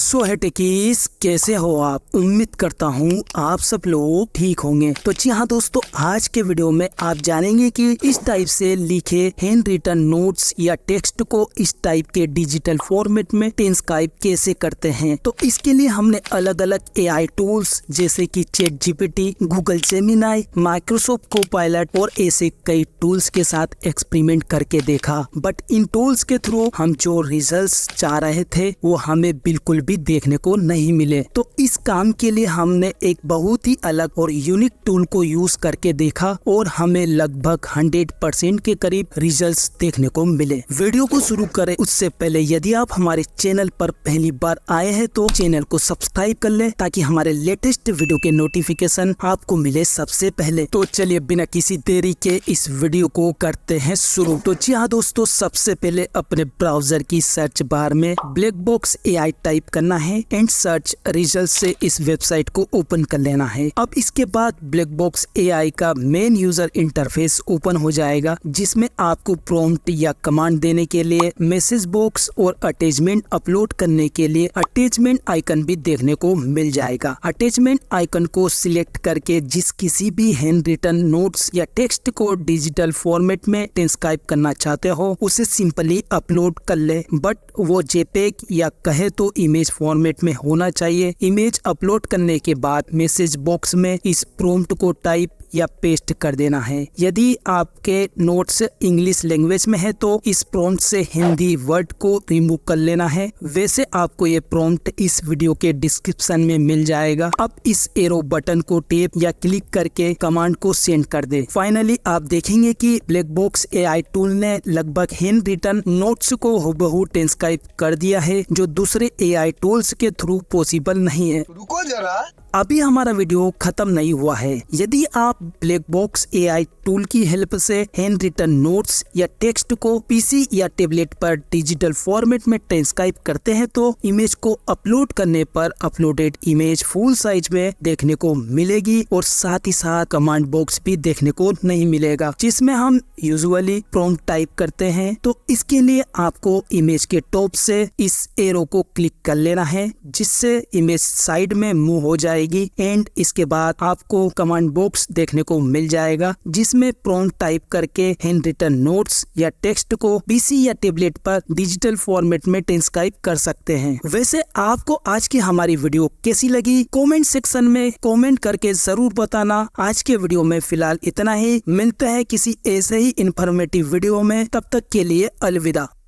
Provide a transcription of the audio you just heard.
सो है टेकीस, कैसे हो आप? उम्मीद करता हूँ आप सब लोग ठीक होंगे। तो जी हाँ दोस्तों, आज के वीडियो में आप जानेंगे कि इस टाइप से लिखे हैंड रिटन नोट्स या टेक्स्ट को इस टाइप के डिजिटल फॉर्मेट में ट्रांसक्राइब कैसे करते हैं। तो इसके लिए हमने अलग अलग एआई टूल्स जैसे कि chat GPT, Google Gemini, Microsoft Copilot और ऐसे कई टूल्स के साथ एक्सपेरिमेंट करके देखा। बट इन टूल्स के थ्रू हम जो रिजल्ट्स चाह रहे थे वो हमें बिल्कुल भी देखने को नहीं मिले। तो इस काम के लिए हमने एक बहुत ही अलग और यूनिक टूल को यूज करके देखा और हमें लगभग 100% के करीब रिजल्ट्स देखने को मिले। वीडियो को शुरू करें उससे पहले यदि आप हमारे चैनल पर पहली बार आए हैं तो चैनल को सब्सक्राइब कर ले ताकि हमारे लेटेस्ट वीडियो के नोटिफिकेशन आपको मिले सबसे पहले। तो चलिए बिना किसी देरी के इस वीडियो को करते हैं शुरू। तो जी हाँ दोस्तों, सबसे पहले अपने ब्राउजर की सर्च बार में ब्लैकबॉक्स एआई टाइप करना है एंड सर्च रिजल्ट से इस वेबसाइट को ओपन कर लेना है। अब इसके बाद ब्लैकबॉक्स एआई का मेन यूजर इंटरफेस ओपन हो जाएगा, जिसमें आपको प्रॉम्प्ट या कमांड देने के लिए मैसेज बॉक्स और अटैचमेंट अपलोड करने के लिए अटैचमेंट आइकन भी देखने को मिल जाएगा। अटैचमेंट आइकन को सिलेक्ट करके जिस किसी भी हैंड रिटन नोट्स या टेक्स्ट को डिजिटल फॉर्मेट में ट्रांसक्राइब करना चाहते हो उसे सिंपली अपलोड कर ले। बट वो जेपेग या कहे तो इमेज फॉर्मेट में होना चाहिए। इमेज अपलोड करने के बाद मैसेज बॉक्स में इस प्रॉम्प्ट को टाइप या पेस्ट कर देना है। यदि आपके नोट्स इंग्लिश लैंग्वेज में है तो इस प्रॉम्प्ट से हिंदी वर्ड को रिमूव कर लेना है। वैसे आपको ये प्रॉम्प्ट इस वीडियो के डिस्क्रिप्शन में मिल जाएगा। अब इस एरो बटन को टैप या क्लिक करके कमांड को सेंड कर दे। फाइनली आप देखेंगे कि ब्लैकबॉक्स एआई टूल ने लगभग हैंड रिटन नोट्स को हुबहू ट्रांसक्राइब कर दिया है, जो दूसरे एआई टूल्स के थ्रू पॉसिबल नहीं है। रुको जरा, अभी हमारा वीडियो खत्म नहीं हुआ है। यदि आप ब्लैकबॉक्स एआई टूल की हेल्प से हैंड रिटन नोट्स या टेक्स्ट को पीसी या टेबलेट पर डिजिटल फॉर्मेट में ट्रांसक्राइब करते हैं तो इमेज को अपलोड करने पर अपलोडेड इमेज फुल साइज में देखने को मिलेगी और साथ ही साथ कमांड बॉक्स भी देखने को नहीं मिलेगा जिसमें हम यूजुअली प्रॉम्प्ट टाइप करते हैं। तो इसके लिए आपको इमेज के टॉप से इस एरो को क्लिक कर लेना है, जिससे इमेज साइड में मूव हो जाएगी एंड इसके बाद आपको कमांड बॉक्स देखने को मिल जाएगा, जिसमें प्रॉम्प्ट टाइप करके हैंड रिटन नोट्स या टेक्स्ट को पीसी या टेबलेट पर डिजिटल फॉर्मेट में ट्रांसक्राइब कर सकते हैं। वैसे आपको आज की हमारी वीडियो कैसी लगी कमेंट सेक्शन में कमेंट करके जरूर बताना। आज के वीडियो में फिलहाल इतना ही, मिलते हैं किसी ऐसे ही इंफॉर्मेटिव वीडियो में, तब तक के लिए अलविदा।